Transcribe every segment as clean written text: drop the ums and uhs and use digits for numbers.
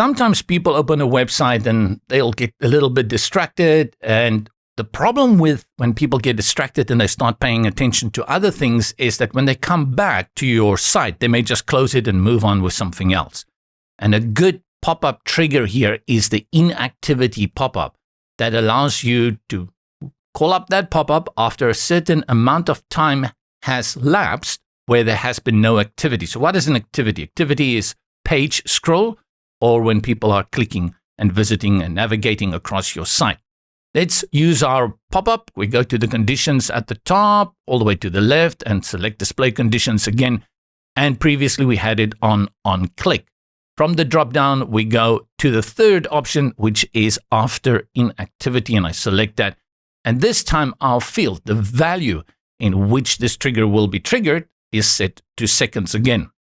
Sometimes people open a website and they'll get a little bit distracted. And the problem with when people get distracted and they start paying attention to other things is that when they come back to your site, they may just close it and move on with something else. And a good pop-up trigger here is the inactivity pop-up that allows you to call up that pop-up after a certain amount of time has lapsed where there has been no activity. So what is an activity? Activity is page scroll, or when people are clicking and visiting and navigating across your site. Let's use our pop-up. We go to the conditions at the top, all the way to the left, and select display conditions again. And previously we had it on click. From the drop-down, we go to the third option, which is after inactivity, and I select that. And this time our field, the value in which this trigger will be triggered, is set to seconds again.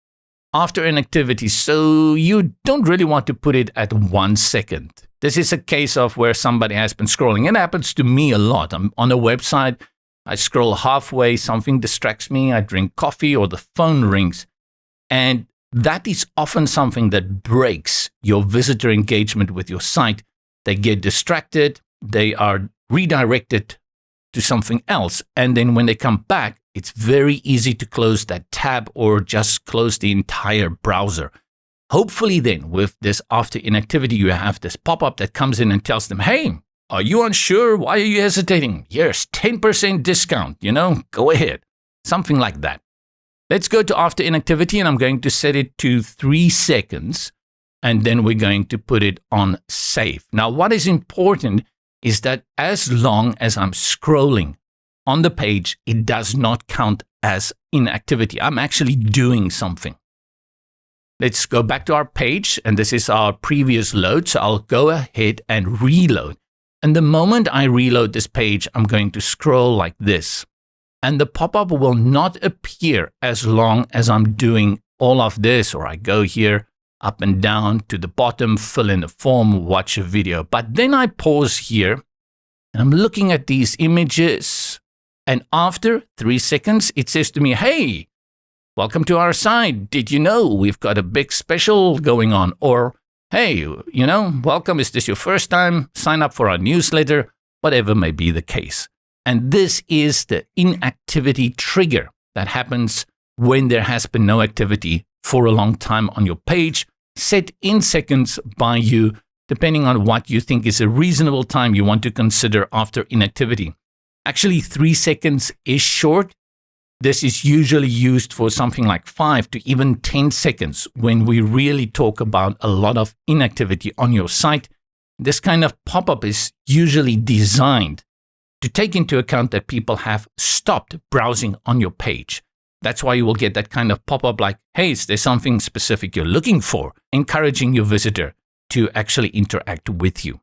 After inactivity, so you don't really want to put it at 1 second. This is a case of where somebody has been scrolling. It happens to me a lot. I'm on a website, I scroll halfway, something distracts me, I drink coffee or the phone rings. And that is often something that breaks your visitor engagement with your site. They get distracted, they are redirected to something else. And then when they come back, it's very easy to close that tab or just close the entire browser. Hopefully then, with this after inactivity, you have this pop-up that comes in and tells them, hey, are you unsure? Why are you hesitating? Here's 10% discount, go ahead. Something like that. Let's go to after inactivity, and I'm going to set it to 3 seconds, and then we're going to put it on save. Now, what is important is that as long as I'm scrolling on the page, it does not count as inactivity. I'm actually doing something. Let's go back to our page, and this is our previous load. So I'll go ahead and reload. And the moment I reload this page, I'm going to scroll like this. And the pop-up will not appear as long as I'm doing all of this, or I go here up and down to the bottom, fill in the form, watch a video. But then I pause here, and I'm looking at these images. And after 3 seconds, it says to me, hey, welcome to our site. Did you know we've got a big special going on? Or, hey, welcome. Is this your first time? Sign up for our newsletter, whatever may be the case. And this is the inactivity trigger that happens when there has been no activity for a long time on your page, set in seconds by you, depending on what you think is a reasonable time you want to consider after inactivity. Actually, 3 seconds is short. This is usually used for something like 5 to even 10 seconds when we really talk about a lot of inactivity on your site. This kind of pop-up is usually designed to take into account that people have stopped browsing on your page. That's why you will get that kind of pop-up like, hey, is there something specific you're looking for? Encouraging your visitor to actually interact with you.